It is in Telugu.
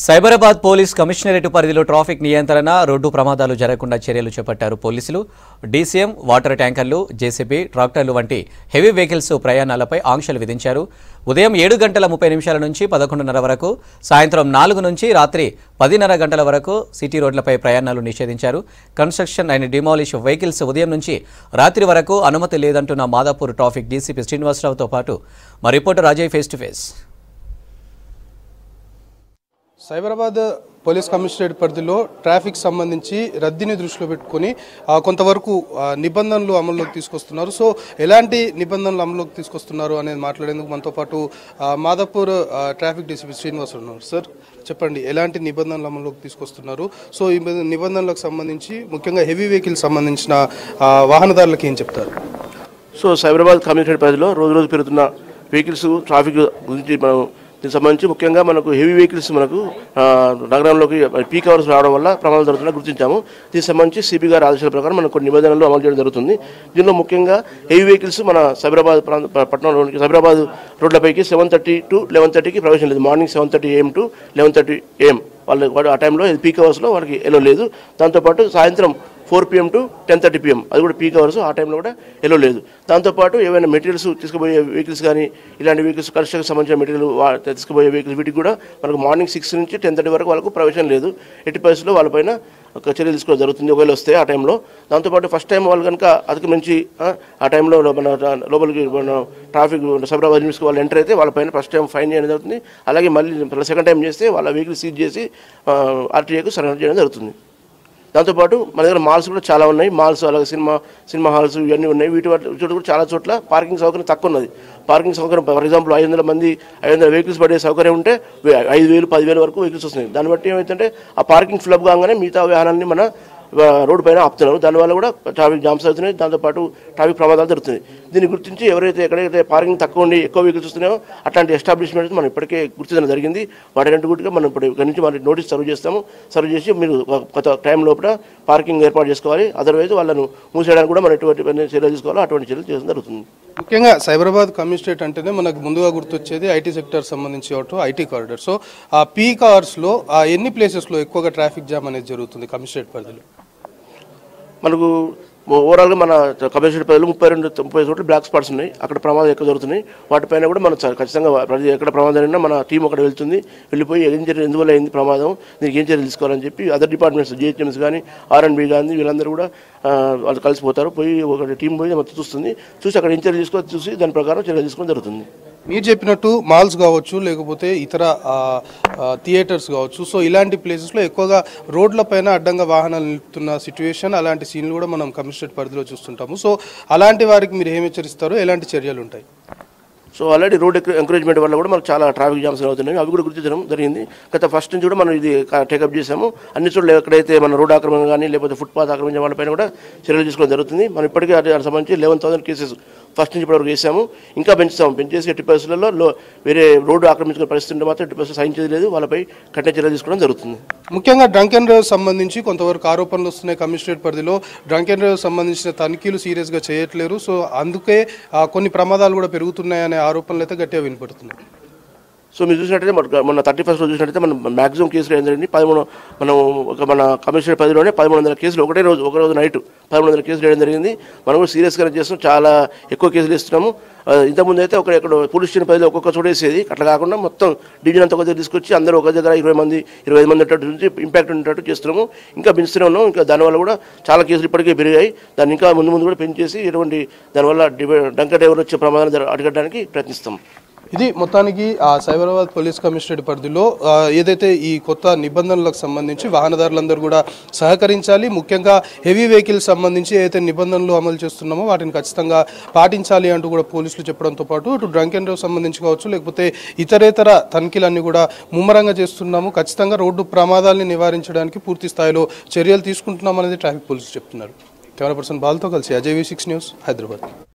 సైబరాబాద్ పోలీస్ కమిషనరేట్ పరిధిలో ట్రాఫిక్ నియంత్రణ, రోడ్డు ప్రమాదాలు జరగకుండా చర్యలు చేపట్టారు పోలీసులు. డీసీఎం, వాటర్ ట్యాంకర్లు, జేసీబీ, ట్రాక్టర్లు వంటి హెవీ వెహికల్స్ ప్రయాణాలపై ఆంక్షలు విధించారు. ఉదయం 7:30 నుంచి 11:30 వరకు, సాయంత్రం 4 నుంచి రాత్రి 10:30 గంటల వరకు సిటీ రోడ్లపై ప్రయాణాలు నిషేధించారు. కన్స్ట్రక్షన్ అండ్ డిమాలిష్ వెహికల్స్ ఉదయం నుంచి రాత్రి వరకు అనుమతి లేదంటున్న మాదాపూర్ ట్రాఫిక్ డీసీపీ శ్రీనివాసరావుతో పాటు మా reporter రాజయ్ face to face. Cyberabad police commissionerate పరిధిలో ట్రాఫిక్ సంబంధించి రద్దీని దృష్టిలో పెట్టుకుని కొంతవరకు నిబంధనలు అమల్లోకి తీసుకొస్తున్నారు. సో ఎలాంటి నిబంధనలు అమల్లోకి తీసుకొస్తున్నారు అనేది మాట్లాడేందుకు మనతో పాటు మాదాపూర్ ట్రాఫిక్ డీసీపీ శ్రీనివాసరావు ఉన్నారు. సార్ చెప్పండి, ఎలాంటి నిబంధనలు అమల్లోకి తీసుకొస్తున్నారు? సో ఈ నిబంధనలకు సంబంధించి ముఖ్యంగా హెవీ వెహికల్ సంబంధించిన వాహనదారులకు ఏం చెప్తారు? సో సైబరాబాద్ కమిషనరేట్ పరిధిలో రోజు పెరుగుతున్న వెహికల్స్ ట్రాఫిక్ గురించి మనం దీనికి సంబంధించి ముఖ్యంగా మనకు హెవీ వెహికల్స్ మనకు నగరంలోకి పీక్ అవర్స్ రావడం వల్ల ప్రమాదాలు జరుగుతున్నా గుర్తించాము. దీనికి సంబంధించి సిపి గారి ఆదేశాల ప్రకారం మనకు కొన్ని నిబంధనలు అమలు చేయడం జరుగుతుంది. దీనిలో ముఖ్యంగా హెవీ వెహికల్స్ మన సైబరాబాద్ పట్టణంలోనికి సైబరాబాద్ రోడ్లపైకి 7:30 to 11:30కి ప్రవేశం లేదు. మార్నింగ్ 7:30 AM to 11:30 AM వాళ్ళు ఆ టైంలో పీక్ అవర్స్లో వాళ్ళకి ఎలో లేదు. దాంతోపాటు సాయంత్రం 4 PM to 10:30 PM అది కూడా పీక్ అవర్స్, ఆ టైంలో కూడా ఎలో లేదు. దాంతోపాటు ఏవైనా మెటీరియల్స్ తీసుకుపోయే వెహికల్స్ కానీ ఇలాంటి వెహికల్స్ కన్స్ట్రక్షన్ సంబంధించిన మెటీరియల్ తీసుకుపోయే వెహికల్స్ వీటికి కూడా మనకు మార్నింగ్ 6 నుంచి 10:30 వరకు వాళ్ళకు ప్రవేశం లేదు. ఎట్టి పరిస్థితుల్లో వాళ్ళపైన ఒక చర్యలు తీసుకోవడం జరుగుతుంది ఒకవేళ వస్తే ఆ టైంలో. దాంతోపాటు ఫస్ట్ టైం వాళ్ళు కనుక అధిగమించి ఆ టైంలో మన లోపలికి మన ట్రాఫిక్ సైబరాబాద్ న్యూస్కి వాళ్ళు ఎంటర్ అయితే వాళ్ళపైన ఫస్ట్ టైం ఫైన్ చేయడం జరుగుతుంది. అలాగే మళ్ళీ సెకండ్ టైం చేస్తే వాళ్ళ వెహికల్ సీజ్ చేసి ఆర్టీఏకు సరెండర్ చేయడం జరుగుతుంది. దాంతోపాటు మన దగ్గర మాల్స్ కూడా చాలా ఉన్నాయి. మాల్స్ అలాగే సినిమా హాల్స్ ఇవన్నీ ఉన్నాయి. వీటి చోట కూడా చాలా చోట్ల పార్కింగ్ సౌకర్యం తక్కువ ఉన్నది. పార్కింగ్ సౌకర్యం ఫర్ ఎగ్జాంపుల్ 500 వెహికల్స్ పడే సౌకర్యం ఉంటే 5,000, 10,000 వరకు వెహికల్స్ వస్తున్నాయి. దాన్ని బట్టి ఏమైతుందంటే ఆ పార్కింగ్ ఫిల్అప్ కాగానే మిగతా వాహనాన్ని మన రోడ్డు పైన ఆపుతున్నారు. దానివల్ల కూడా ట్రాఫిక్ జామ్స్ అవుతున్నాయి. దాంతోపాటు ట్రాఫిక్ ప్రమాదాలు జరుగుతున్నాయి. దీన్ని గుర్తించి ఎక్కడైతే పార్కింగ్ తక్కువ ఉండి ఎక్కువ వెహికల్స్ వస్తున్నాయో అట్లాంటి ఎస్టాబ్లిష్మెంట్స్ మనం ఇప్పటికే గుర్తించడం జరిగింది. వాటి గుట్టిగా మనం ఇక్కడ నుంచి మనం నోటీస్ సర్వ్ చేస్తాము. సర్వ్ చేసి మీరు కొత్త టైం లోపల పార్కింగ్ ఏర్పాటు చేసుకోవాలి. అదర్వైజ్ వాళ్ళను మూసేయడానికి కూడా మనం ఎటువంటి చర్యలు తీసుకోవాలో అటువంటి చర్యలు చేయడం జరుగుతుంది. ముఖ్యంగా సైబరాబాద్ కమిషనరేట్ అంటేనే మనకు ముందుగా గుర్తొచ్చేది ఐటీ సెక్టర్ సంబంధించి ఐటీ కారిడార్. సో ఆ పీక్ అవర్స్లో ఎన్ని ప్లేసెస్లో ఎక్కువగా ట్రాఫిక్ జామ్ అనేది జరుగుతుంది కమిషనరేట్ పరిధిలో? మనకు ఓవరాల్గా మన కమిషనరేట్ పరిధిలో 30 చోట్ల బ్లాక్ స్పాట్స్ ఉన్నాయి. అక్కడ ప్రమాదాలు ఎక్కువ జరుగుతున్నాయి. వాటిపైన కూడా మనం ఖచ్చితంగా ఎక్కడ ప్రమాదం జరిగినా మన టీం అక్కడ వెళ్తుంది. వెళ్ళిపోయి ఎందువల్ల అయింది ప్రమాదం, దీనికి ఏం చర్యలు తీసుకోవాలని చెప్పి అదర్ డిపార్ట్మెంట్స్ జిహెచ్ఎంస్ కానీ R&B కానీ వీళ్ళందరూ కూడా వాళ్ళు కలిసిపోతారు. పోయి ఒక టీం పోయి మొత్తం చూసి అక్కడ ఏం చర్యలు తీసుకోవాలి చూసి దాని ప్రకారం చర్యలు తీసుకోవడం జరుగుతుంది. మీరు చెప్పినట్టు మాల్స్ కావచ్చు, లేకపోతే ఇతర థియేటర్స్ కావచ్చు, సో ఇలాంటి ప్లేసెస్లో ఎక్కువగా రోడ్ల పైన అడ్డంగా వాహనాలు నిలుపుతున్న సిచ్యువేషన్, అలాంటి సీన్లు కూడా మనం కమిషనరేట్ పరిధిలో చూస్తుంటాము. సో అలాంటి వారికి మీరు ఏమి హెచ్చరిస్తారో, ఎలాంటి చర్యలు ఉంటాయి? సో ఆల్రెడీ రోడ్ ఎంకరేజ్మెంట్ వల్ల కూడా మనకు చాలా ట్రాఫిక్ జామ్స్ అవుతున్నాయి. అవి కూడా గుర్తించడం జరిగింది. గత ఫస్ట్ నుంచి కూడా మనం ఇది టేకప్ చేసాము. అన్ని చోట్ల ఎక్కడైతే మన రోడ్ ఆక్రమణ కానీ లేకపోతే ఫుట్పాత్ ఆక్రమించే వాళ్ళపైన కూడా చర్యలు తీసుకోవడం జరుగుతుంది. మనం ఇప్పటికే దానికి సంబంధించి 11,000 కేసెస్ ఫస్ట్ నుంచి ఇప్పటివరకు చేసాము. ఇంకా పెంచేసి ఎట్టి పరిస్థితుల్లో వేరే రోడ్డు ఆక్రమించుకునే పరిస్థితి ఉంటే మాత్రం ఎట్టి పరిస్థితులు సహించేది లేదు. వాళ్ళపై కఠిన చర్యలు తీసుకోవడం జరుగుతుంది. ముఖ్యంగా డ్రంక్ అండ్ డ్రైవ్ సంబంధించి కొంతవరకు ఆరోపణలు వస్తున్నాయి. కమిషనరేట్ పరిధిలో డ్రంక్ అండ్ డ్రైవ్ సంబంధించిన తనిఖీలు సీరియస్గా చేయట్లేరు. సో అందుకే కొన్ని ప్రమాదాలు కూడా పెరుగుతున్నాయనే ఆరోపణలు అయితే గట్టిగా వినపడుతున్నాయి. సో మీరు చూసినట్టయితే మన 31st రోజు చూసినట్టయితే మనం మ్యాక్సిమం కేసులు ఏం జరిగింది 13 మన కమిషనరేట్ పరిధిలోనే 1100 కేసులు ఒక రోజు నైట్ 1100 కేసులు వేయడం జరిగింది. మనం కూడా సీరియస్గా చేస్తున్నాం. చాలా ఎక్కువ కేసులు ఇస్తున్నాము. ఇంతకుముందు అయితే ఎక్కడ పోలీస్ స్టేషన్ పరిధిలో ఒక్కొక్క చోట వేసేది. అట్లా కాకుండా మొత్తం డివిజన్ అంతా ఒక దగ్గర తీసుకొచ్చి అందరూ ఒక దగ్గర 20 మంది 25 మంది ఉన్నట్టు నుంచి ఇంపాక్ట్ ఉండేటట్టు చేస్తున్నాము. ఇంకా పెంచుతూనే ఉన్నాం. ఇంకా దానివల్ల కూడా చాలా కేసులు ఇప్పటికే పెరిగాయి. దాన్ని ఇంకా ముందు కూడా పెంచేసి ఎటువంటి దానివల్ల డంక డ్రైవర్ వచ్చే ప్రమాదాన్ని అడ్డుకట్టడానికి ప్రయత్నిస్తాం. ఇది మొత్తానికి సైబరాబాద్ పోలీస్ కమిషనరేట్ పరిధిలో ఏదైతే ఈ కొత్త నిబంధనలకు సంబంధించి వాహనదారులందరూ కూడా సహకరించాలి. ముఖ్యంగా హెవీ వెహికల్స్ సంబంధించి ఏదైతే నిబంధనలు అమలు చేస్తున్నామో వాటిని ఖచ్చితంగా పాటించాలి అంటూ కూడా పోలీసులు చెప్పడంతో పాటు ఇటు డ్రంక్ అండ్ డ్రైవ్ సంబంధించి కావచ్చు, లేకపోతే ఇతరేతర తనిఖీలన్నీ కూడా ముమ్మరంగా చేస్తున్నాము. ఖచ్చితంగా రోడ్డు ప్రమాదాలని నివారించడానికి పూర్తి స్థాయిలో చర్యలు తీసుకుంటున్నామనేది ట్రాఫిక్ పోలీసులు చెప్తున్నారు. కెమెరా పర్సన్ బాల్తో కలిసి అజయ్ V6 న్యూస్, హైదరాబాద్.